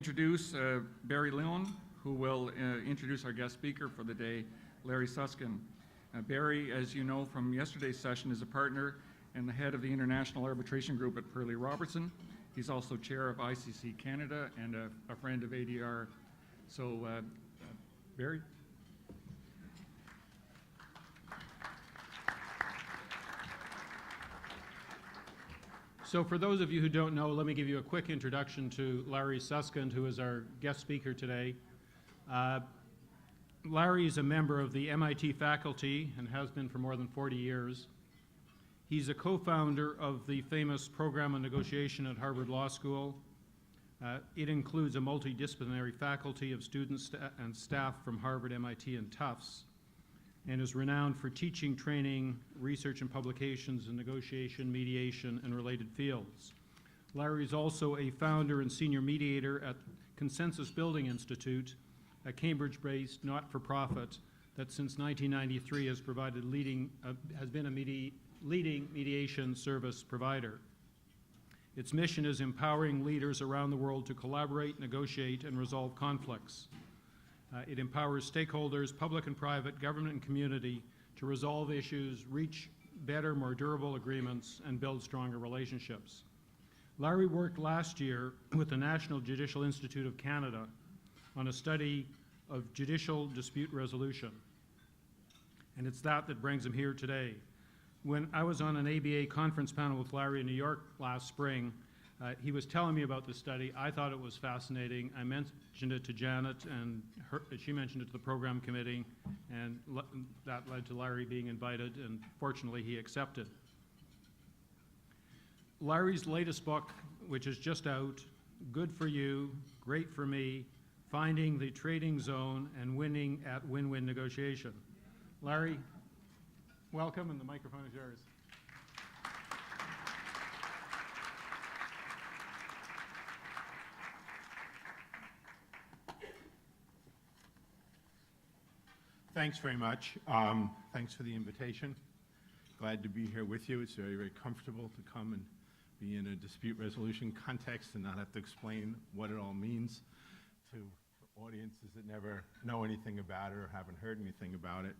Introduce Barry Lillen, who will introduce our guest speaker for the day, Larry Susskind. Barry, as you know from yesterday's session, is a partner and the head of the International Arbitration Group at Purley Robertson. He's also chair of ICC Canada and a friend of ADR. So, Barry? So for those of you who don't know, let me give you a quick introduction to Larry Susskind, who is our guest speaker today. Larry is a member of the MIT faculty and has been for more than 40 years. He's a co-founder of the famous program on negotiation at Harvard Law School. It includes a multidisciplinary faculty of students and staff from Harvard, MIT, and Tufts, and is renowned for teaching, training, research and publications in negotiation, mediation, and related fields. Larry is also a founder and senior mediator at Consensus Building Institute, a Cambridge-based not-for-profit that since 1993 has provided has been a leading mediation service provider. Its mission is empowering leaders around the world to collaborate, negotiate, and resolve conflicts. It empowers stakeholders, public and private, government and community, to resolve issues, reach better, more durable agreements, and build stronger relationships. Larry worked last year with the National Judicial Institute of Canada on a study of judicial dispute resolution. And it's that brings him here today. When I was on an ABA conference panel with Larry in New York last spring, he was telling me about the study. I thought it was fascinating. I mentioned it to Janet, and she mentioned it to the program committee, and that led to Larry being invited, and fortunately he accepted. Larry's latest book, which is just out, Good for You, Great for Me, Finding the Trading Zone and Winning at Win-Win Negotiation. Larry, welcome, and the microphone is yours. Thanks very much. Thanks for the invitation. Glad to be here with you. It's very, very comfortable to come and be in a dispute resolution context and not have to explain what it all means to audiences that never know anything about it or haven't heard anything about it.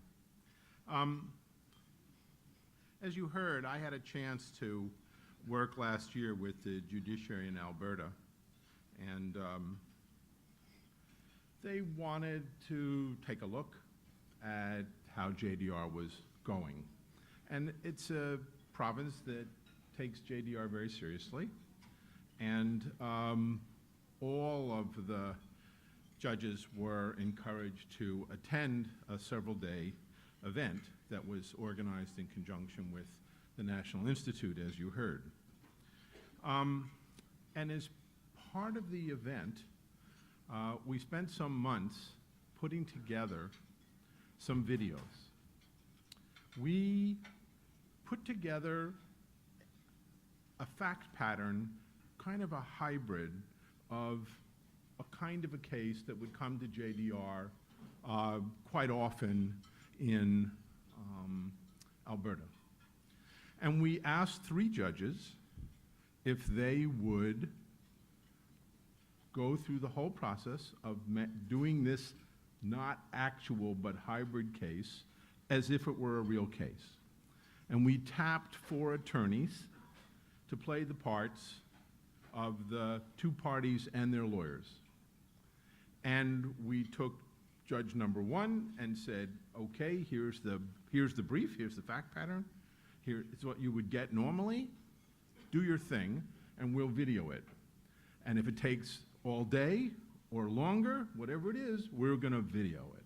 As you heard, I had a chance to work last year with the judiciary in Alberta, and they wanted to take a look at how JDR was going. And it's a province that takes JDR very seriously, and all of the judges were encouraged to attend a several-day event that was organized in conjunction with the National Institute, as you heard. And as part of the event, we spent some months putting together some videos. We put together a fact pattern, kind of a hybrid of a kind of a case that would come to JDR quite often in Alberta. And we asked 3 judges if they would go through the whole process of doing this not actual but hybrid case as if it were a real case. And we tapped 4 attorneys to play the parts of the 2 parties and their lawyers. And we took judge number 1 and said, okay, here's the brief, here's the fact pattern, here is what you would get normally, do your thing, and we'll video it. And if it takes all day or longer, whatever it is, we're gonna video it.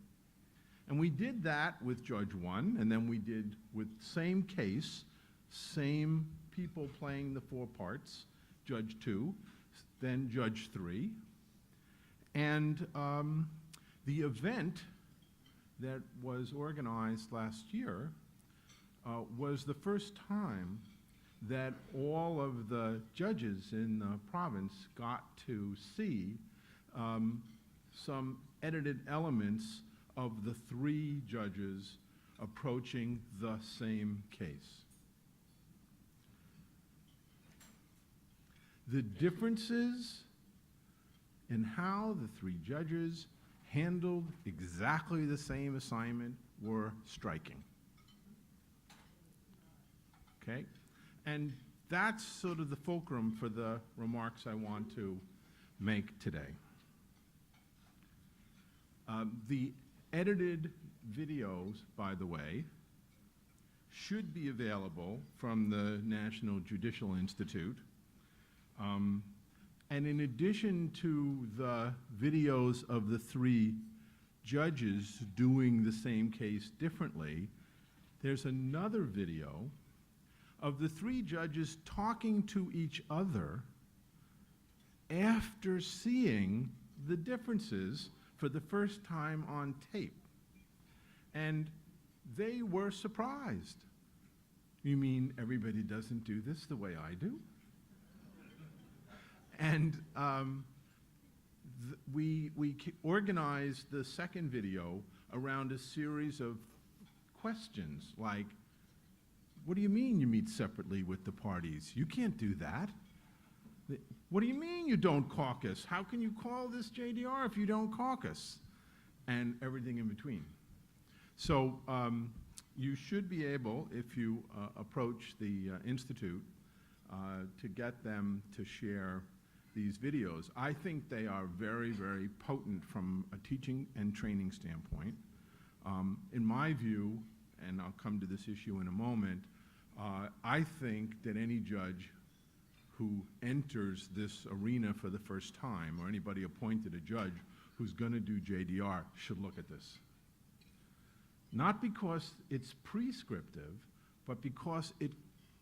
And we did that with Judge 1, and then we did with same case, same people playing the 4 parts, Judge 2, then Judge 3. And the event that was organized last year was the first time that all of the judges in the province got to see some edited elements of the 3 judges approaching the same case. The differences in how the three judges handled exactly the same assignment were striking. Okay? And that's sort of the fulcrum for the remarks I want to make today. The edited videos, by the way, should be available from the National Judicial Institute. And in addition to the videos of the three judges doing the same case differently, there's another video of the three judges talking to each other after seeing the differences for the first time on tape. And they were surprised. You mean everybody doesn't do this the way I do? And we organized the second video around a series of questions like, what do you mean you meet separately with the parties? You can't do that. What do you mean you don't caucus? How can you call this JDR if you don't caucus? And everything in between. So you should be able, if you approach the Institute, to get them to share these videos. I think they are very, very potent from a teaching and training standpoint. In my view, and I'll come to this issue in a moment, I think that any judge who enters this arena for the first time, or anybody appointed a judge who's going to do JDR, should look at this. Not because it's prescriptive, but because it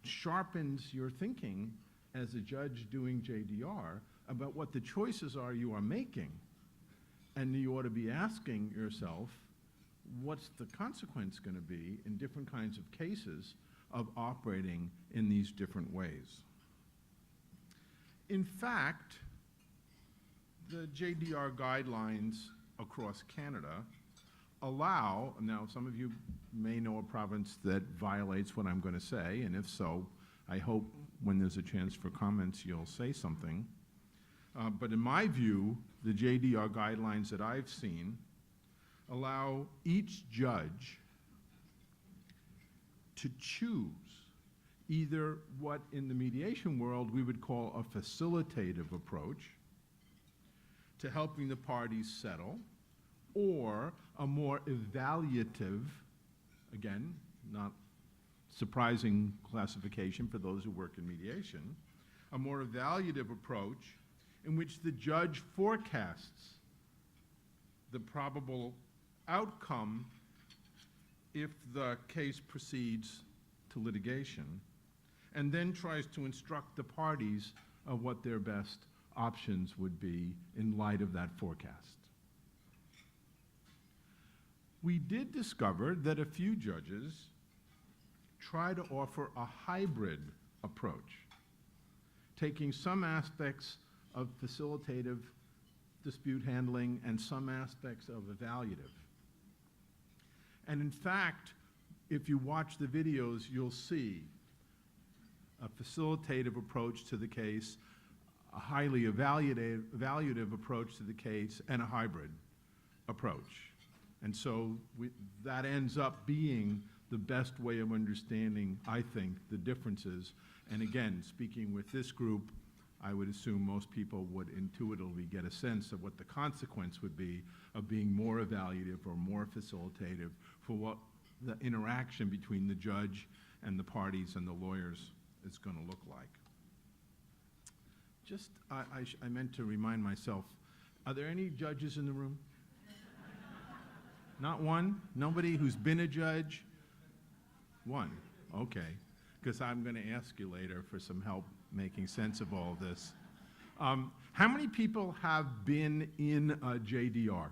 sharpens your thinking as a judge doing JDR about what the choices are you are making. And you ought to be asking yourself, what's the consequence going to be in different kinds of cases of operating in these different ways? In fact, the JDR guidelines across Canada allow, now some of you may know a province that violates what I'm going to say, and if so, I hope when there's a chance for comments you'll say something. But in my view, the JDR guidelines that I've seen allow each judge to choose either what in the mediation world we would call a facilitative approach to helping the parties settle, or a more evaluative, again, not surprising classification for those who work in mediation, a more evaluative approach in which the judge forecasts the probable outcome if the case proceeds to litigation, and then tries to instruct the parties of what their best options would be in light of that forecast. We did discover that a few judges try to offer a hybrid approach, taking some aspects of facilitative dispute handling and some aspects of evaluative. And in fact, if you watch the videos, you'll see a facilitative approach to the case, a highly evaluative approach to the case, and a hybrid approach. And so that ends up being the best way of understanding, I think, the differences. And again, speaking with this group, I would assume most people would intuitively get a sense of what the consequence would be of being more evaluative or more facilitative for what the interaction between the judge and the parties and the lawyers is going to look like. Just, I meant to remind myself, are there any judges in the room? Not one? Nobody who's been a judge? One, okay. Because I'm going to ask you later for some help making sense of all of this. How many people have been in a JDR?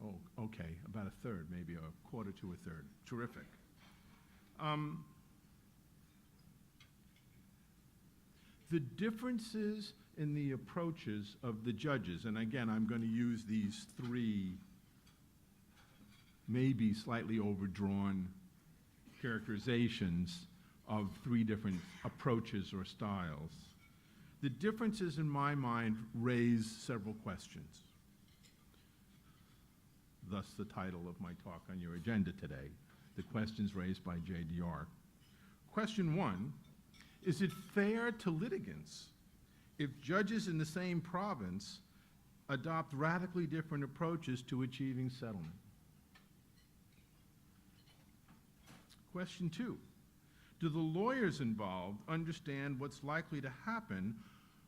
Oh, okay, about a third, maybe a quarter to a third. Terrific. The differences in the approaches of the judges, and again, I'm going to use these three maybe slightly overdrawn characterizations of three different approaches or styles. The differences in my mind raise several questions. Thus the title of my talk on your agenda today, the questions raised by JDR. Question one, is it fair to litigants if judges in the same province adopt radically different approaches to achieving settlement? Question two, do the lawyers involved understand what's likely to happen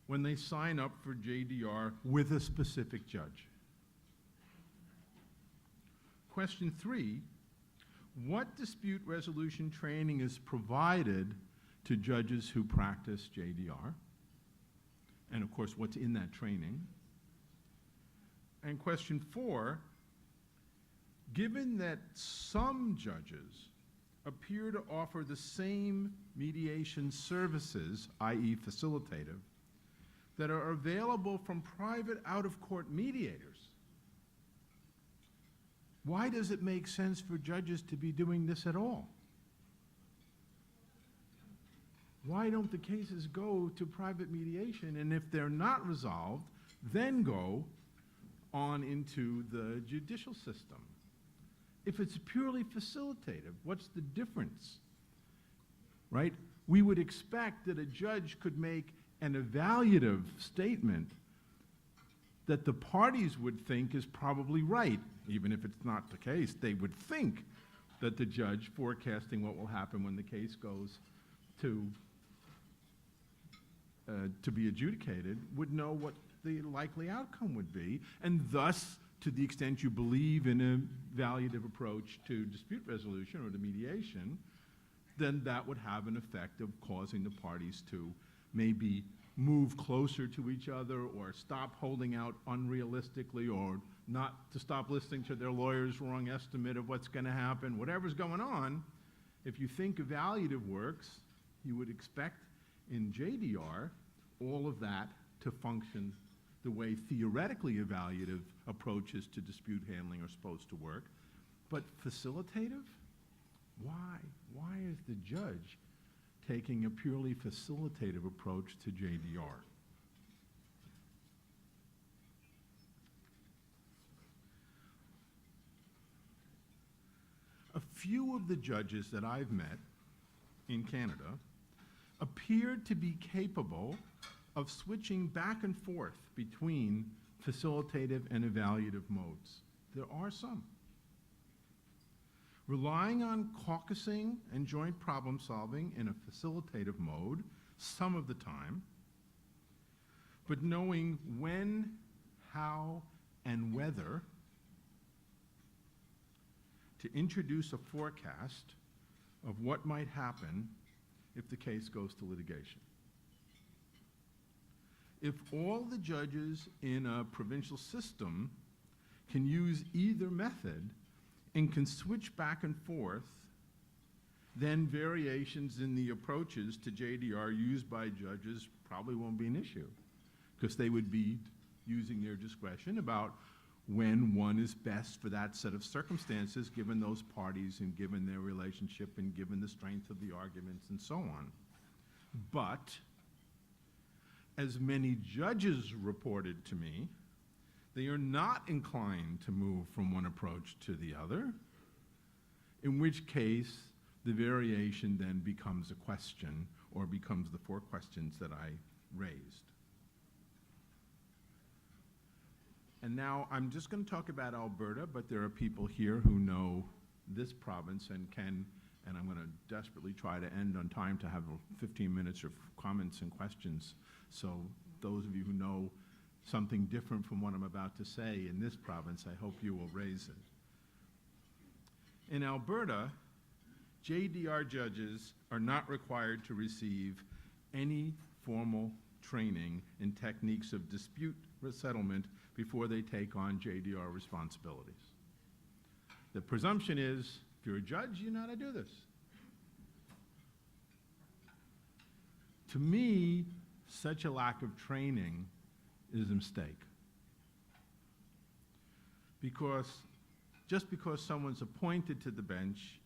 when they sign up for JDR with a specific judge? Question three, what dispute resolution training is provided to judges who practice JDR? And of course, what's in that training? And question four, given that some judges appear to offer the same mediation services, i.e. facilitative, that are available from private out-of-court mediators, why does it make sense for judges to be doing this at all? Why don't the cases go to private mediation, and if they're not resolved, then go on into the judicial system? If it's purely facilitative, what's the difference? Right? We would expect that a judge could make an evaluative statement that the parties would think is probably right. Even if it's not the case, they would think that the judge forecasting what will happen when the case goes to be adjudicated would know what the likely outcome would be, and thus, to the extent you believe in an evaluative approach to dispute resolution or to mediation, then that would have an effect of causing the parties to maybe move closer to each other or stop holding out unrealistically or not to stop listening to their lawyer's wrong estimate of what's going to happen. Whatever's going on, if you think evaluative works, you would expect in JDR all of that to function the way theoretically evaluative approaches to dispute handling are supposed to work. But facilitative? Why? Why is the judge taking a purely facilitative approach to JDR? A few of the judges that I've met in Canada appeared to be capable of switching back and forth between facilitative and evaluative modes. There are some. Relying on caucusing and joint problem solving in a facilitative mode some of the time, but knowing when, how, and whether to introduce a forecast of what might happen if the case goes to litigation. If all the judges in a provincial system can use either method and can switch back and forth, then variations in the approaches to JDR used by judges probably won't be an issue, because they would be using their discretion about when one is best for that set of circumstances, given those parties and given their relationship and given the strength of the arguments and so on. But, as many judges reported to me, they are not inclined to move from one approach to the other, in which case the variation then becomes a question or becomes the four questions that I raised. And now I'm just going to talk about Alberta, but there are people here who know this province and and I'm going to desperately try to end on time to have 15 minutes of comments and questions. So those of you who know something different from what I'm about to say in this province, I hope you will raise it. In Alberta, JDR judges are not required to receive any formal training in techniques of dispute settlement before they take on JDR responsibilities. The presumption is, if you're a judge, you know how to do this. To me, such a lack of training is a mistake. Because just because someone's appointed to the bench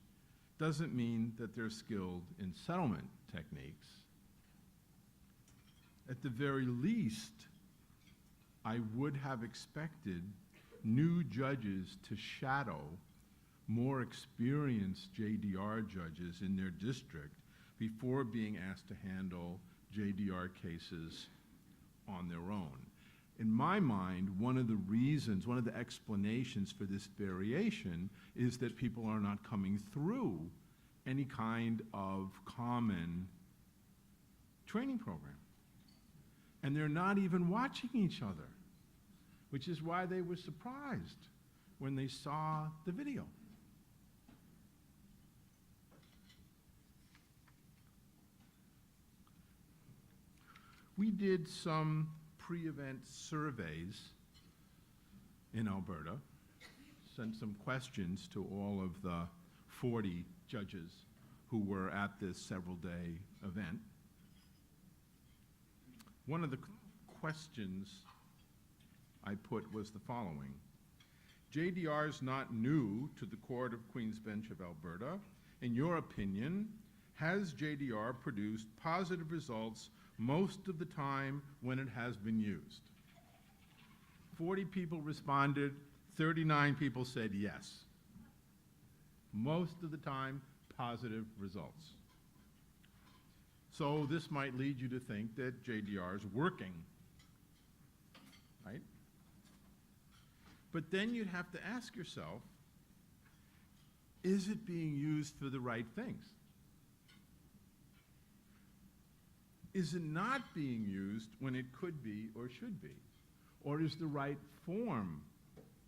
doesn't mean that they're skilled in settlement techniques. At the very least, I would have expected new judges to shadow more experienced JDR judges in their district before being asked to handle JDR cases on their own. In my mind, one of the reasons, one of the explanations for this variation is that people are not coming through any kind of common training program. And they're not even watching each other, which is why they were surprised when they saw the video. We did some pre-event surveys in Alberta, sent some questions to all of the 40 judges who were at this several-day event. One of the questions I put was the following: JDR is not new to the Court of Queen's Bench of Alberta. In your opinion, has JDR produced positive results most of the time when it has been used? 40 people responded, 39 people said yes. Most of the time, positive results. So this might lead you to think that JDR is working, right? But then you'd have to ask yourself, is it being used for the right things? Is it not being used when it could be or should be? Or is the right form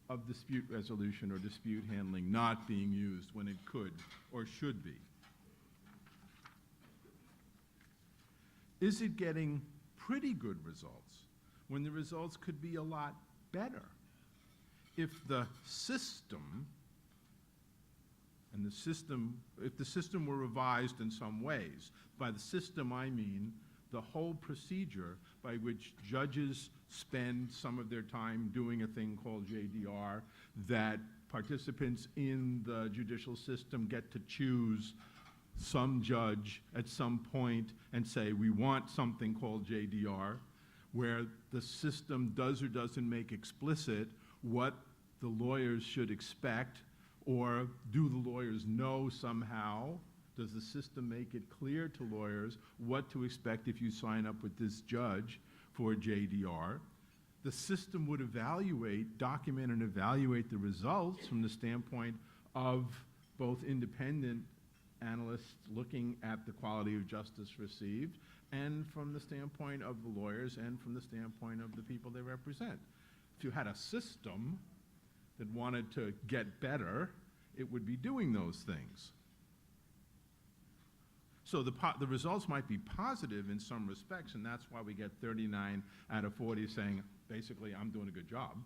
of dispute resolution or dispute handling not being used when it could or should be? Is it getting pretty good results when the results could be a lot better? If the system, if the system were revised in some ways, by the system I mean the whole procedure by which judges spend some of their time doing a thing called JDR, that participants in the judicial system get to choose some judge at some point and say, we want something called JDR, where the system does or doesn't make explicit what the lawyers should expect, or do the lawyers know somehow? Does the system make it clear to lawyers what to expect if you sign up with this judge for JDR? The system would evaluate, document and evaluate the results from the standpoint of both independent analysts looking at the quality of justice received, and from the standpoint of the lawyers, and from the standpoint of the people they represent. If you had a system that wanted to get better, it would be doing those things. So the results might be positive in some respects, and that's why we get 39 out of 40 saying, basically, I'm doing a good job.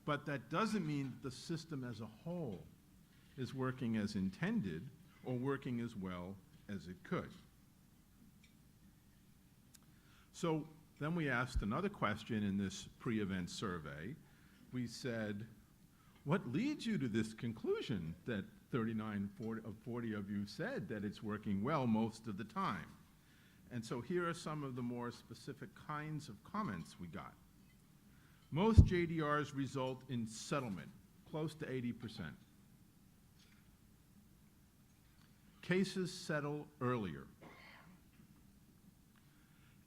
But that doesn't mean the system as a whole is working as intended or working as well as it could. So then we asked another question in this pre-event survey. We said, what leads you to this conclusion that 40 of you said that it's working well most of the time? And so here are some of the more specific kinds of comments we got. Most JDRs result in settlement, close to 80%. Cases settle earlier.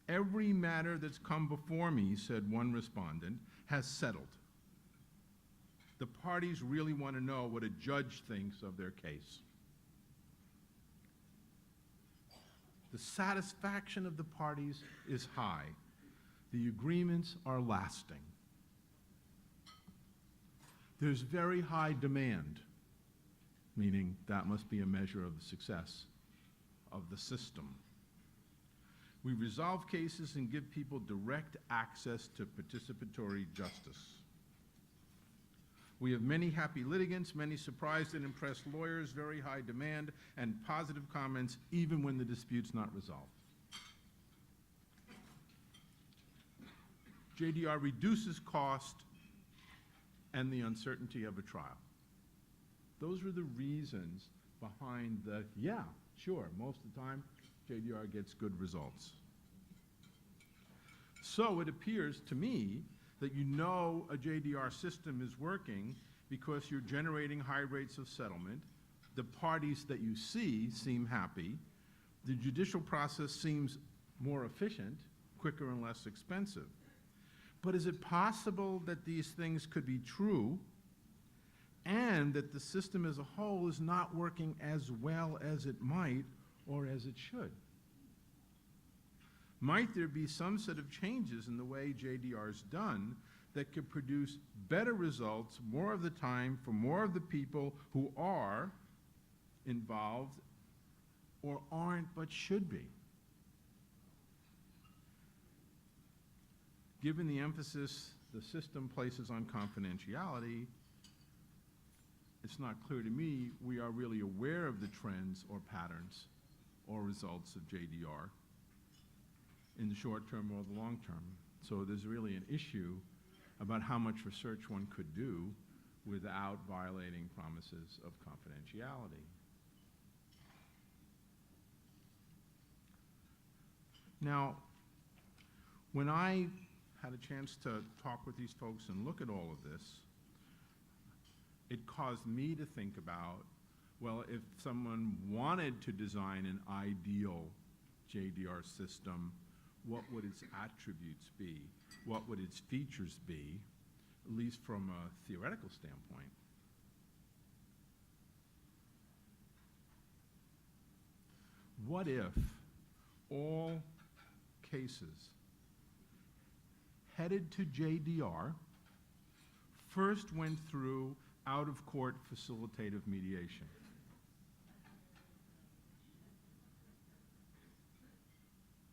Every matter that's come before me, said one respondent, has settled. The parties really want to know what a judge thinks of their case. The satisfaction of the parties is high. The agreements are lasting. There's very high demand, meaning that must be a measure of the success of the system. We resolve cases and give people direct access to participatory justice. We have many happy litigants, many surprised and impressed lawyers, very high demand, and positive comments even when the dispute's not resolved. JDR reduces cost and the uncertainty of a trial. Those were the reasons behind the, yeah, sure, most of the time, JDR gets good results. So it appears to me that you know a JDR system is working because you're generating high rates of settlement. The parties that you see seem happy. The judicial process seems more efficient, quicker and less expensive. But is it possible that these things could be true and that the system as a whole is not working as well as it might or as it should? Might there be some set of changes in the way JDR is done that could produce better results more of the time for more of the people who are involved or aren't but should be? Given the emphasis the system places on confidentiality, it's not clear to me we are really aware of the trends or patterns or results of JDR in the short term or the long term. So there's really an issue about how much research one could do without violating promises of confidentiality. Now, when I had a chance to talk with these folks and look at all of this, it caused me to think about, well, if someone wanted to design an ideal JDR system, what would its attributes be? What would its features be, at least from a theoretical standpoint? What if all cases headed to JDR first went through out-of-court facilitative mediation?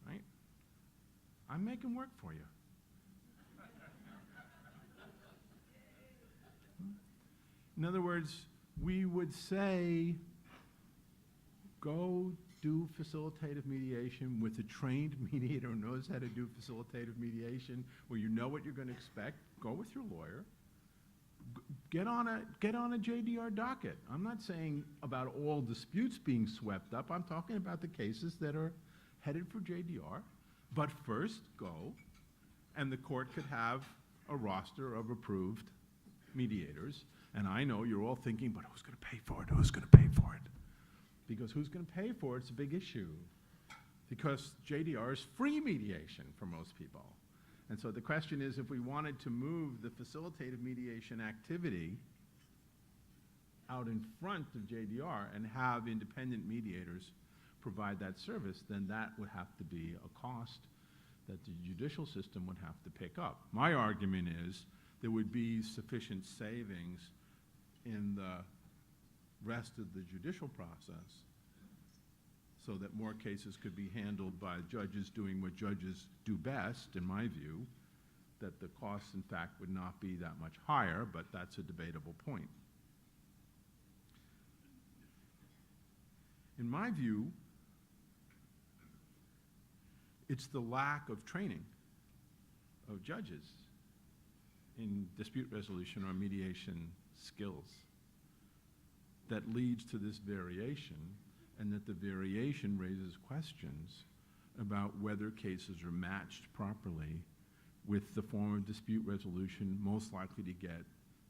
Right? I'm making work for you. In other words, we would say, go do facilitative mediation with a trained mediator who knows how to do facilitative mediation, where you know what you're going to expect. Go with your lawyer. Get on a JDR docket. I'm not saying about all disputes being swept up. I'm talking about the cases that are headed for JDR. But first, go, and the court could have a roster of approved mediators. And I know you're all thinking, but who's going to pay for it? Who's going to pay for it? Because who's going to pay for it's a big issue. Because JDR is free mediation for most people. And so the question is, if we wanted to move the facilitative mediation activity out in front of JDR and have independent mediators provide that service, then that would have to be a cost that the judicial system would have to pick up. My argument is there would be sufficient savings in the rest of the judicial process so that more cases could be handled by judges doing what judges do best, in my view, that the costs, in fact, would not be that much higher, but that's a debatable point. In my view, it's the lack of training of judges in dispute resolution or mediation skills that leads to this variation, and that the variation raises questions about whether cases are matched properly with the form of dispute resolution most likely to get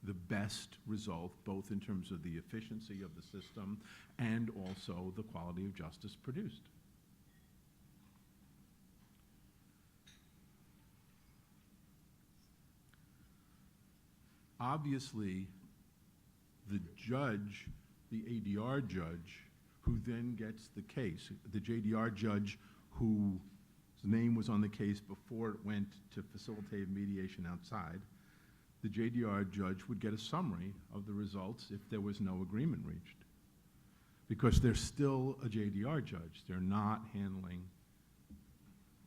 the best result, both in terms of the efficiency of the system and also the quality of justice produced. Obviously, the judge, the ADR judge, who then gets the case, the JDR judge whose name was on the case before it went to facilitative mediation outside, the JDR judge would get a summary of the results if there was no agreement reached. Because they're still a JDR judge. They're not handling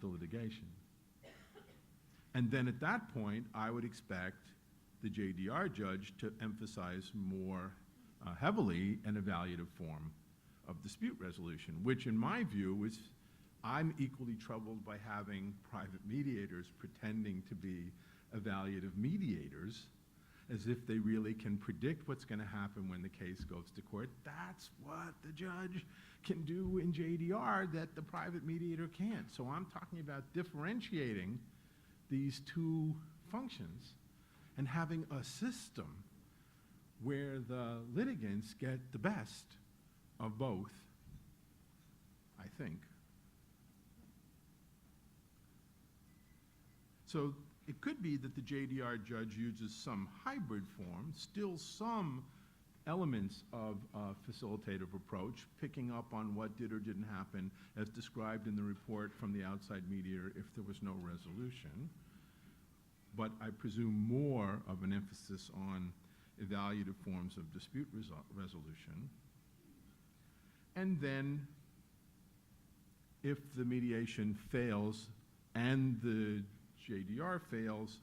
the litigation. And then at that point, I would expect the JDR judge to emphasize more heavily an evaluative form of dispute resolution, which in my view is, I'm equally troubled by having private mediators pretending to be evaluative mediators as if they really can predict what's going to happen when the case goes to court. That's what the judge can do in JDR that the private mediator can't. So I'm talking about differentiating these two functions and having a system where the litigants get the best of both, I think. So it could be that the JDR judge uses some hybrid form, still some elements of a facilitative approach, picking up on what did or didn't happen as described in the report from the outside mediator if there was no resolution. But I presume more of an emphasis on evaluative forms of dispute resolution. And then, if the mediation fails and the JDR fails,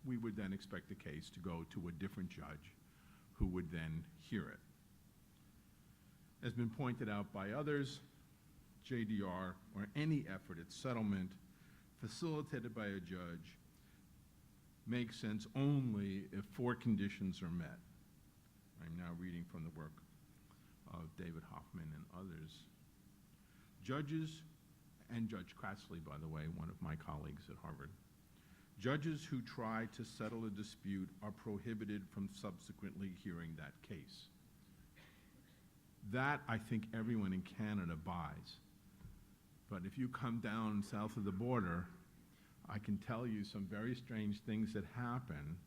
we would then expect the case to go to a different judge who would then hear it. As been pointed out by others, JDR, or any effort at settlement facilitated by a judge, makes sense only if 4 conditions are met. I'm now reading from the work of David Hoffman and others. Judges, and Judge Cratsley, by the way, one of my colleagues at Harvard, judges who try to settle a dispute are prohibited from subsequently hearing that case. That, I think, everyone in Canada buys. But if you come down south of the border, I can tell you some very strange things that happen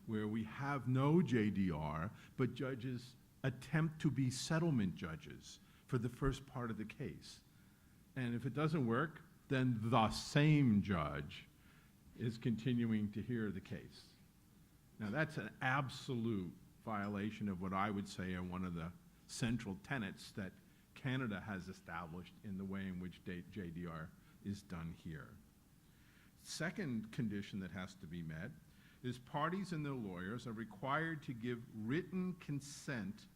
where we have no JDR, but judges attempt to be settlement judges for the first part of the case. And if it doesn't work, then the same judge is continuing to hear the case. Now that's an absolute violation of what I would say are one of the central tenets that Canada has established in the way in which JDR is done here. Second condition that has to be met is parties and their lawyers are required to give written consent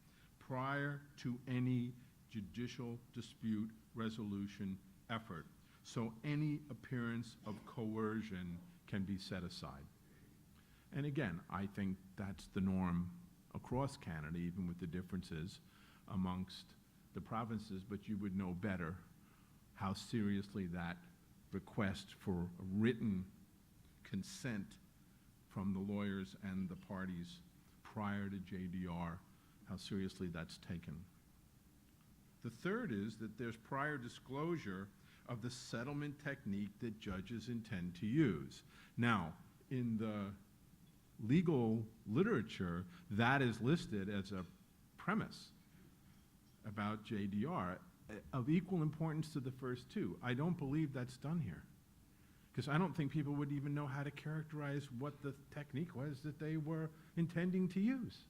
prior to any judicial dispute resolution effort. So any appearance of coercion can be set aside. And again, I think that's the norm across Canada, even with the differences amongst the provinces, but you would know better how seriously that request for written consent from the lawyers and the parties prior to JDR, how seriously that's taken. The third is that there's prior disclosure of the settlement technique that judges intend to use. Now, in the legal literature, that is listed as a premise about JDR of equal importance to the first two. I don't believe that's done here, because I don't think people would even know how to characterize what the technique was that they were intending to use.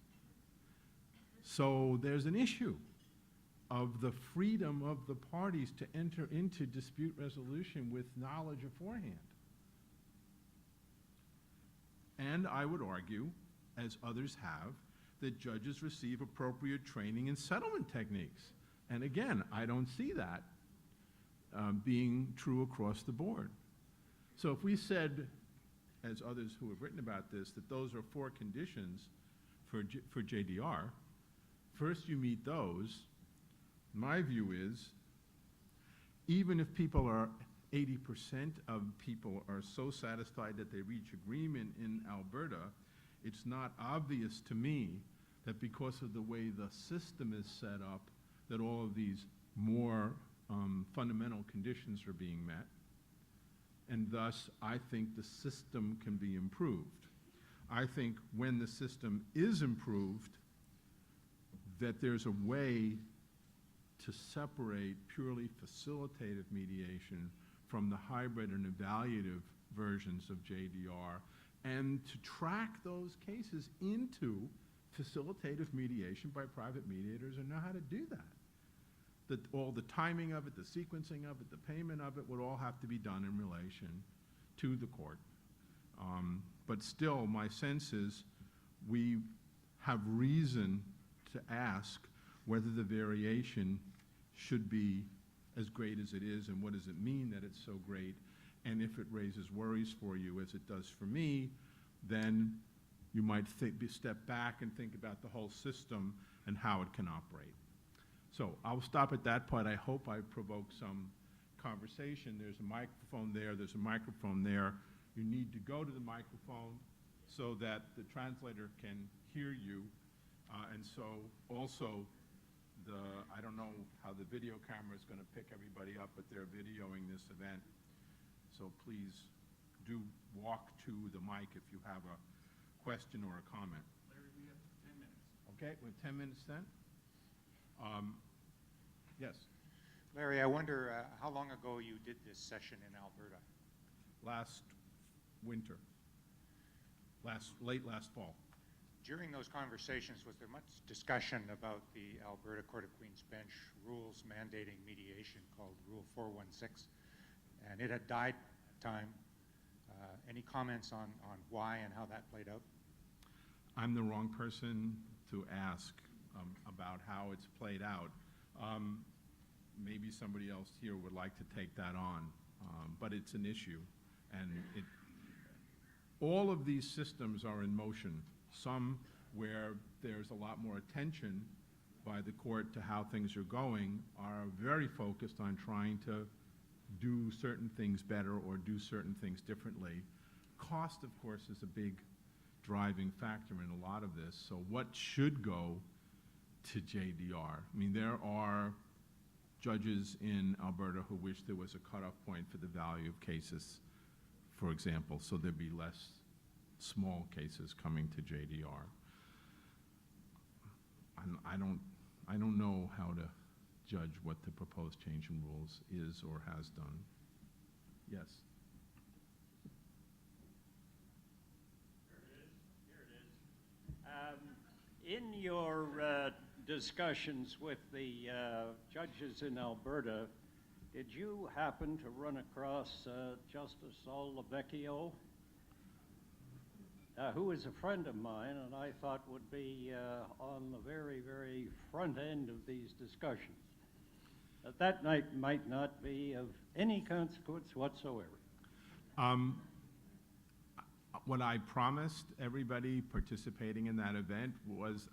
So there's an issue of the freedom of the parties to enter into dispute resolution with knowledge beforehand. And I would argue, as others have, that judges receive appropriate training in settlement techniques. And again, I don't see that being true across the board. So if we said, as others who have written about this, that those are 4 conditions for JDR, first you meet those. My view is, even if people are 80% of people are so satisfied that they reach agreement in Alberta, it's not obvious to me that because of the way the system is set up, that all of these more fundamental conditions are being met. And thus, I think the system can be improved. I think when the system is improved, that there's a way to separate purely facilitative mediation from the hybrid and evaluative versions of JDR, and to track those cases into facilitative mediation by private mediators and know how to do that. That all the timing of it, the sequencing of it, the payment of it would all have to be done in relation to the court. But still, my sense is we have reason to ask whether the variation should be as great as it is, and what does it mean that it's so great, and if it raises worries for you as it does for me, then you might step back and think about the whole system and how it can operate. So I'll stop at that point. I hope I provoked some conversation. There's a microphone there, there's a microphone there. You need to go to the microphone so that the translator can hear you. And so also, I don't know how the video camera is going to pick everybody up, but they're videoing this event. So please do walk to the mic if you have a question or a comment. Larry, we have 10 minutes. Okay, we have 10 minutes then? Yes, Larry, I wonder how long ago you did this session in Alberta? last winter, late last fall. During those conversations, was there much discussion about the Alberta Court of Queen's Bench rules mandating mediation called Rule 416? And it had died at the time. Any comments on why and how that played out? I'm the wrong person to ask about how it's played out. Maybe somebody else here would like to take that on, but it's an issue. And all of these systems are in motion. Some where there's a lot more attention by the court to how things are going are very focused on trying to do certain things better or do certain things differently. Cost, of course, is a big driving factor in a lot of this. So what should go to JDR? I mean, there are judges in Alberta who wish there was a cutoff point for the value of cases, for example, so there'd be less small cases coming to JDR. I don't know how to judge what the proposed change in rules is or has done. Yes. In your discussions with the judges in Alberta, did you happen to run across Justice Libecki, who is a friend of mine and I thought would be on the very, very front end of these discussions? That night might not be of any consequence whatsoever. What I promised everybody participating in that event was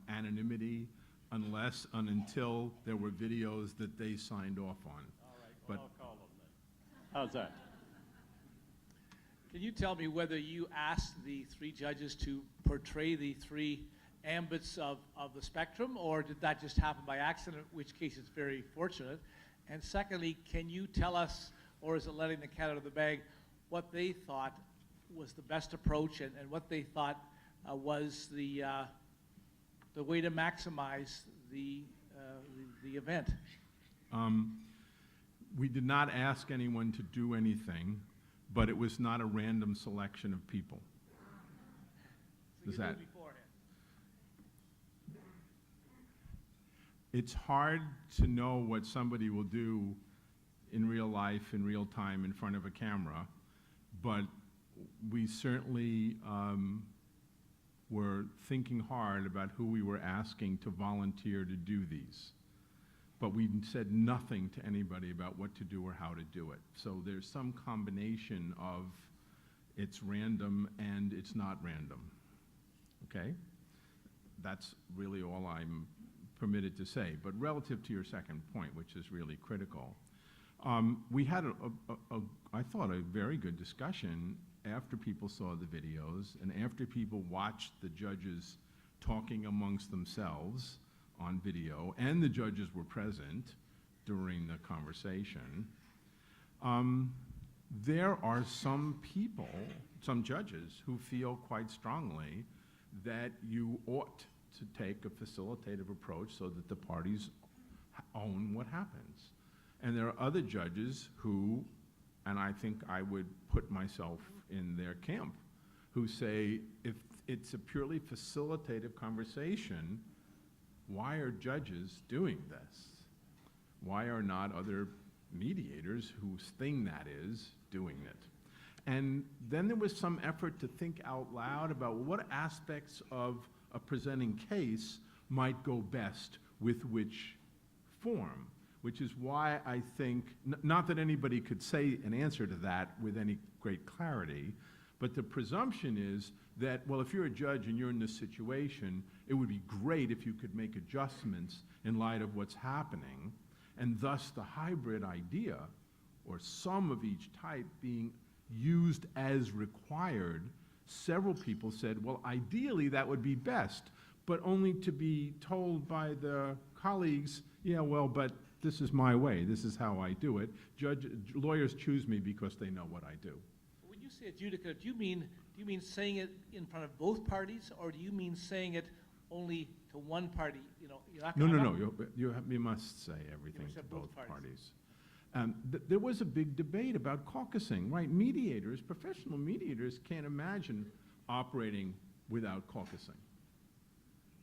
anonymity unless and until there were videos that they signed off on. All right, well, I'll call them then. How's that? Can you tell me whether you asked the three judges to portray the three ambits of the spectrum, or did that just happen by accident, in which case it's very fortunate? And secondly, can you tell us, or is it letting the cat out of the bag, what they thought was the best approach and what they thought was the way to maximize the event? We did not ask anyone to do anything, but it was not a random selection of people. So Is you knew that? beforehand. It's hard to know what somebody will do in real life, in real time, in front of a camera, but we certainly were thinking hard about who we were asking to volunteer to do these. But we said nothing to anybody about what to do or how to do it. So there's some combination of it's random and it's not random, okay? That's really all I'm permitted to say. But relative to your second point, which is really critical, we had, I thought, a very good discussion after people saw the videos and after people watched the judges talking amongst themselves on video, and the judges were present during the conversation. There are some people, some judges, who feel quite strongly that you ought to take a facilitative approach so that the parties own what happens. And there are other judges who, and I think I would put myself in their camp, who say if it's a purely facilitative conversation, why are judges doing this? Why are not other mediators whose thing that is doing it? And then there was some effort to think out loud about what aspects of a presenting case might go best with which form, which is why I think, not that anybody could say an answer to that with any great clarity, but the presumption is that, well, if you're a judge and you're in this situation, it would be great if you could make adjustments in light of what's happening, and thus the hybrid idea, or some of each type, being used as required, several people said, well, ideally that would be best, but only to be told by the colleagues, yeah, well, but this is my way, this is how I do it. Lawyers choose me because they know what I do. When you say adjudicative, do you mean saying it in front of both parties, or do you mean saying it only to one party? You know, you're not No, gonna- no, no, you must say everything must to have both both parties. There was a big debate about caucusing, right? Mediators, professional mediators can't imagine operating without caucusing.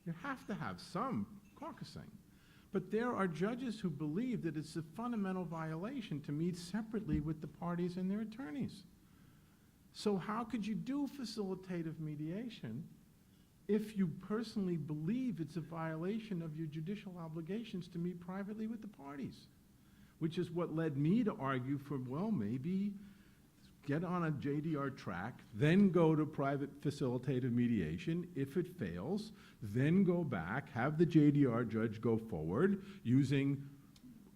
You have to have some caucusing. But there are judges who believe that it's a fundamental violation to meet separately with the parties and their attorneys. So how could you do facilitative mediation if you personally believe it's a violation of your judicial obligations to meet privately with the parties? Which is what led me to argue for, well, maybe get on a JDR track, then go to private facilitative mediation. If it fails, then go back, have the JDR judge go forward using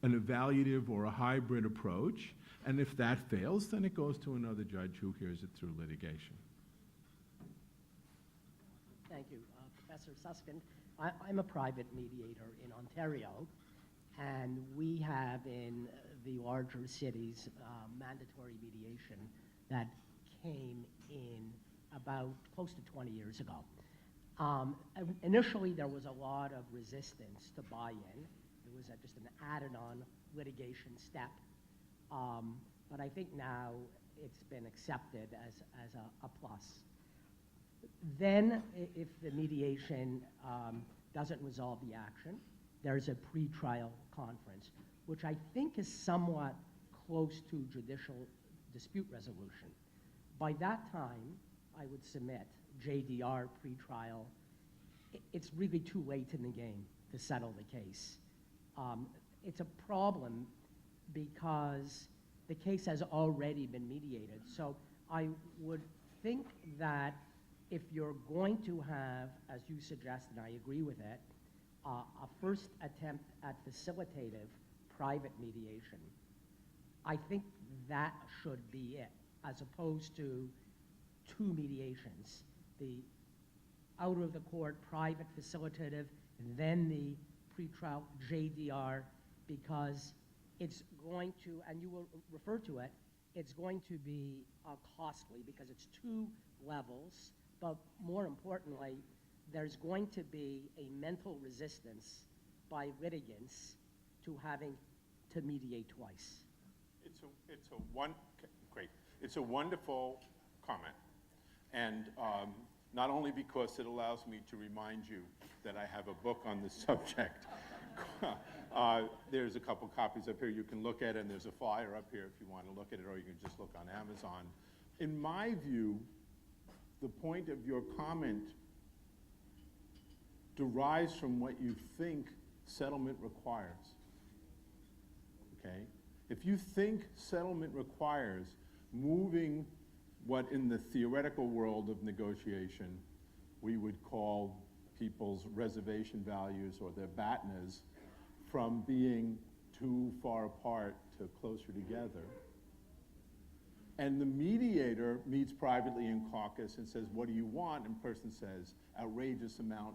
an evaluative or a hybrid approach. And if that fails, then it goes to another judge who hears it through litigation. Thank you, Professor Susskind. I'm a private mediator in Ontario, and we have in the larger cities mandatory mediation that came in about close to 20 years ago. Initially, there was a lot of resistance to buy-in. It was just an added-on litigation step. But I think now it's been accepted as a plus. Then, if the mediation doesn't resolve the action, there's a pretrial conference, which I think is somewhat close to judicial dispute resolution. By that time, I would submit JDR pretrial. It's really too late in the game to settle the case. It's a problem because the case has already been mediated. So I would think that if you're going to have, as you suggest, and I agree with it, a first attempt at facilitative private mediation, I think that should be it, as opposed to two mediations, the out of the court private facilitative, and then the pretrial JDR, because it's going to, and you will refer to it, it's going to be costly because it's two levels, but more importantly, there's going to be a mental resistance by litigants to having to mediate twice. It's a wonderful comment, and not only because it allows me to remind you that I have a book on the subject. There's a couple copies up here you can look at, and there's a flyer up here if you want to look at it, or you can just look on Amazon. In my view, the point of your comment derives from what you think settlement requires, okay? If you think settlement requires moving what in the theoretical world of negotiation we would call people's reservation values or their BATNAs from being too far apart to closer together, and the mediator meets privately in caucus and says, what do you want? And person says, outrageous amount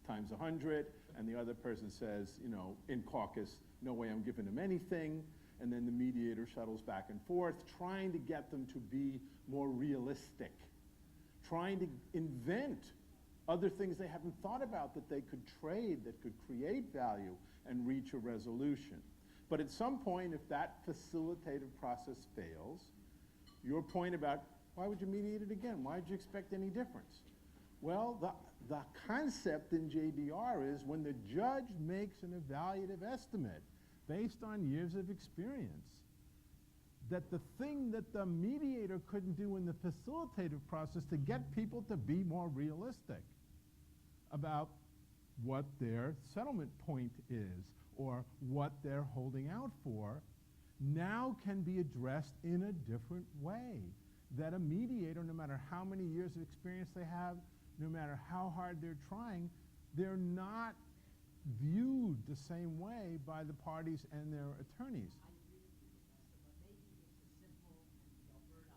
times 100, and the other person says, you know, in caucus, no way I'm giving them anything, and then the mediator shuttles back and forth, trying to get them to be more realistic, trying to invent other things they haven't thought about that they could trade, that could create value and reach a resolution. But at some point, if that facilitative process fails, your point about why would you mediate it again? Why would you expect any difference? Well, the concept in JDR is when the judge makes an evaluative estimate based on years of experience, that the thing that the mediator couldn't do in the facilitative process to get people to be more realistic about what their settlement point is or what they're holding out for, now can be addressed in a different way. That a mediator, no matter how many years of experience they have, no matter how hard they're trying, they're not viewed the same way by the parties and their attorneys. I agree with you, Professor, but maybe it's as simple as the Alberta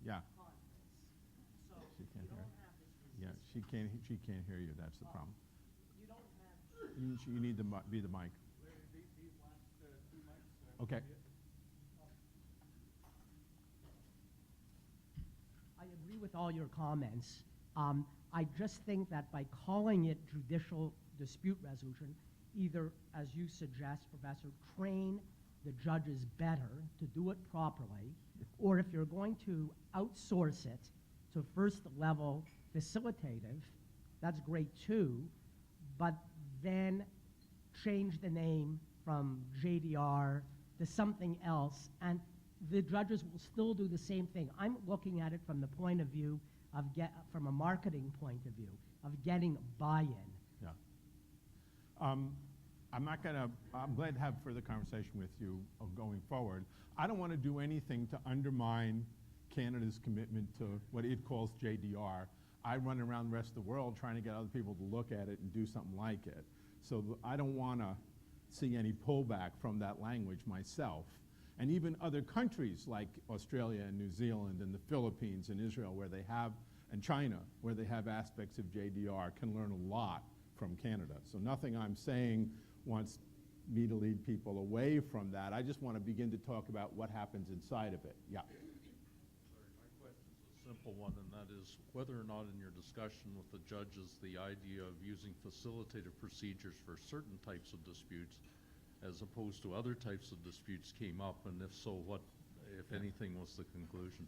Yeah. She can't hear. Yeah, she can't hear you, that's the problem. You need to be the mic. Okay. I agree with all your comments. I just think that by calling it judicial dispute resolution, either, as you suggest, Professor, train the judges better to do it properly, or if you're going to outsource it to first level facilitative, that's great too, but then change the name from JDR to something else, and the judges will still do the same thing. I'm looking at it from the point of view of from a marketing point of view, of getting buy-in. Yeah. I'm glad to have further conversation with you going forward. I don't want to do anything to undermine Canada's commitment to what it calls JDR. I run around the rest of the world trying to get other people to look at it and do something like it. So I don't want to see any pullback from that language myself. And even other countries like Australia and New Zealand and the Philippines and Israel and China, where they have aspects of JDR, can learn a lot from Canada. So nothing I'm saying wants me to lead people away from that. I just want to begin to talk about what happens inside of it. Yeah. My question's a simple one, and that is whether or not in your discussion with the judges, the idea of using facilitative procedures for certain types of disputes as opposed to other types of disputes came up, and if so, what, if anything, was the conclusion?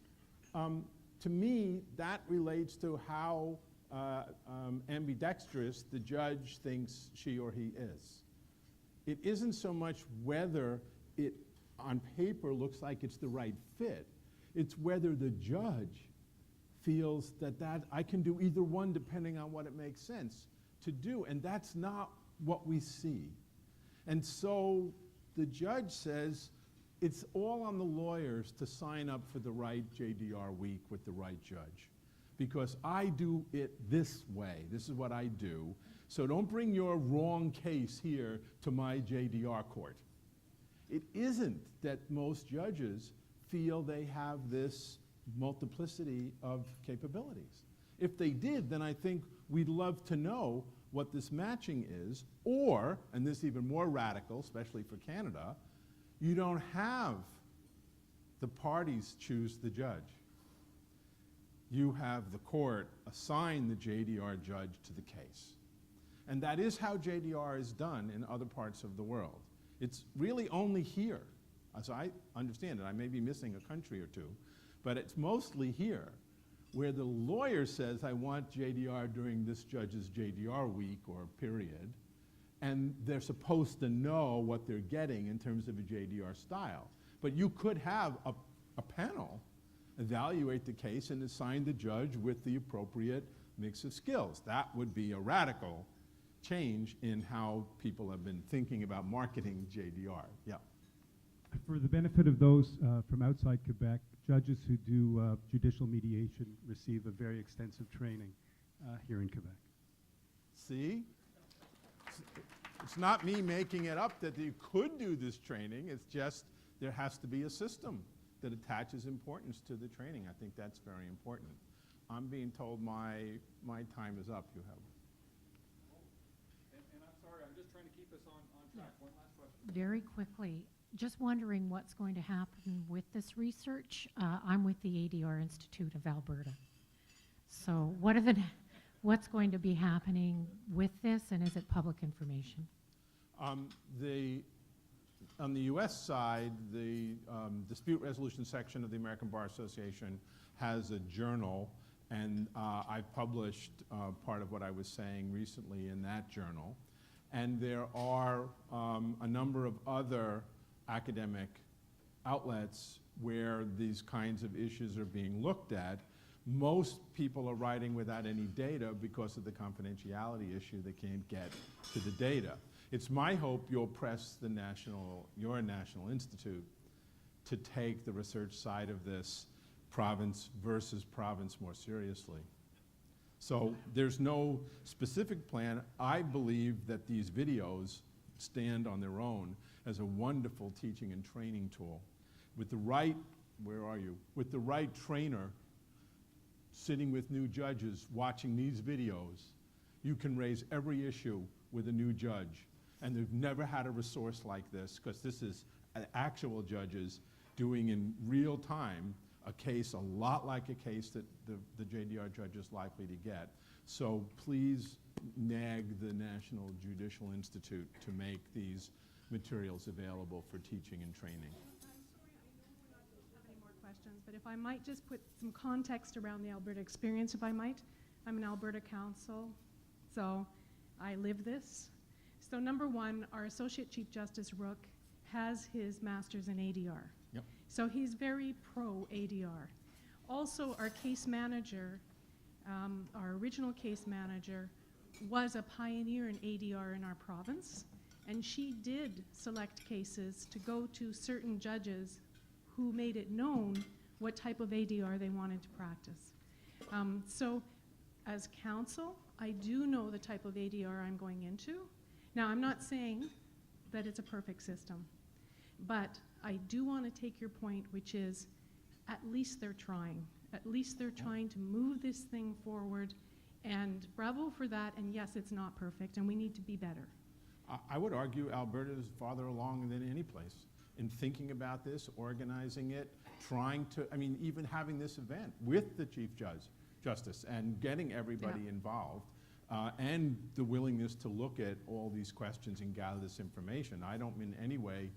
To me, that relates to how ambidextrous the judge thinks she or he is. It isn't so much whether it on paper looks like it's the right fit, it's whether the judge feels that I can do either one depending on what it makes sense to do, and that's not what we see. And so the judge says it's all on the lawyers to sign up for the right JDR week with the right judge, because I do it this way. This is what I do. So don't bring your wrong case here to my JDR court. It isn't that most judges feel they have this multiplicity of capabilities. If they did, then I think we'd love to know what this matching is, or, and this is even more radical, especially for Canada, you don't have the parties choose the judge. You have the court assign the JDR judge to the case. And that is how JDR is done in other parts of the world. It's really only here, as I understand it. I may be missing a country or two, but it's mostly here, where the lawyer says, I want JDR during this judge's JDR week or period, and they're supposed to know what they're getting in terms of a JDR style. But you could have a panel evaluate the case and assign the judge with the appropriate mix of skills. That would be a radical change in how people have been thinking about marketing JDR. Yeah. For the benefit of those from outside Quebec, judges who do judicial mediation receive a very extensive training here in Quebec. See? It's not me making it up that you could do this training. It's just there has to be a system that attaches importance to the training. I think that's very important. I'm being told my time is up. You have. And I'm sorry, I'm just trying to keep us on track. One last question. Very quickly, just wondering what's going to happen with this research. I'm with the ADR Institute of Alberta. So what's going to be happening with this, and is it public information? On the U.S. side, the dispute resolution section of the American Bar Association has a journal, and I've published part of what I was saying recently in that journal. And there are a number of other academic outlets where these kinds of issues are being looked at. Most people are writing without any data because of the confidentiality issue. They can't get to the data. It's my hope you'll press your national institute to take the research side of this province versus province more seriously. So there's no specific plan. I believe that these videos stand on their own as a wonderful teaching and training tool. With the right, with the right trainer sitting with new judges, watching these videos, you can raise every issue with a new judge. And they've never had a resource like this, because this is actual judges doing in real time a case a lot like a case that the JDR judge is likely to get. So please nag the National Judicial Institute to make these materials available for teaching and training. Any more questions, but if I might just put some context around the Alberta experience, if I might. I'm an Alberta counsel, so I live this. So number one, our Associate Chief Justice Rook has his master's in ADR. Yep. So he's very pro ADR. Also, our case manager, our original case manager, was a pioneer in ADR in our province, and she did select cases to go to certain judges who made it known what type of ADR they wanted to practice. So as counsel, I do know the type of ADR I'm going into. Now, I'm not saying that it's a perfect system, but I do want to take your point, which is at least they're trying. At least they're trying to move this thing forward, and bravo for that, and yes, it's not perfect, and we need to be better. I would argue Alberta is farther along than any place in thinking about this, organizing it, trying to, I mean, even having this event with the Chief Justice and getting everybody involved, and the willingness to look at all these questions and gather this information. I don't in any way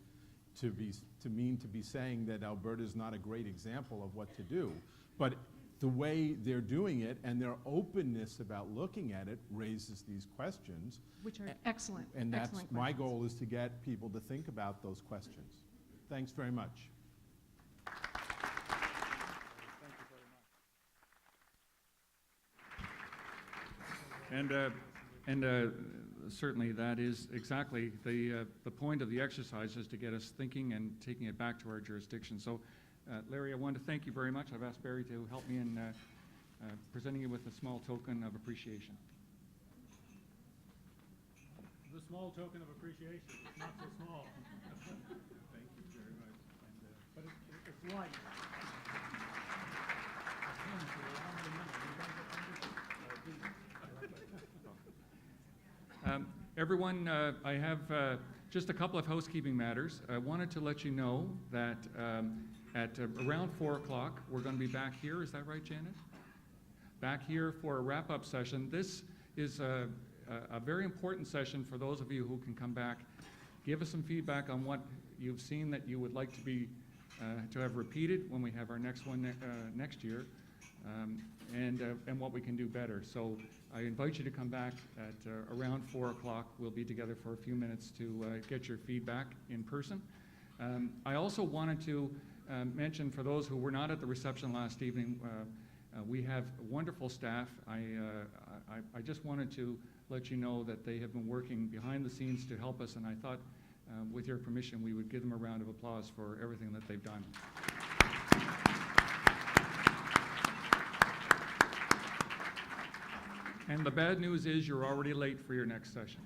to be saying that Alberta is not a great example of what to do, but the way they're doing it and their openness about looking at it raises these questions. Which are excellent. And that's excellent my questions. goal, is to get people to think about those questions. Thanks very much. And certainly that is exactly the point of the exercise, is to get us thinking and taking it back to our jurisdiction. So, Larry, I want to thank you very much. I've asked Barry to help me in presenting you with a small token of appreciation. The small token of appreciation, it's not so small. Thank you very much. But it's light. Everyone, I have just a couple of housekeeping matters. I wanted to let you know that at around 4 o'clock, we're going to be back here. Is that right, Janet? Back here for a wrap-up session. This is a very important session for those of you who can come back. Give us some feedback on what you've seen that you would like to be to have repeated when we have our next one next year, and what we can do better. So I invite you to come back at around 4 o'clock. We'll be together for a few minutes to get your feedback in person. I also wanted to mention, for those who were not at the reception last evening, we have wonderful staff. I just wanted to let you know that they have been working behind the scenes to help us, and I thought, with your permission, we would give them a round of applause for everything that they've done. And the bad news is you're already late for your next session.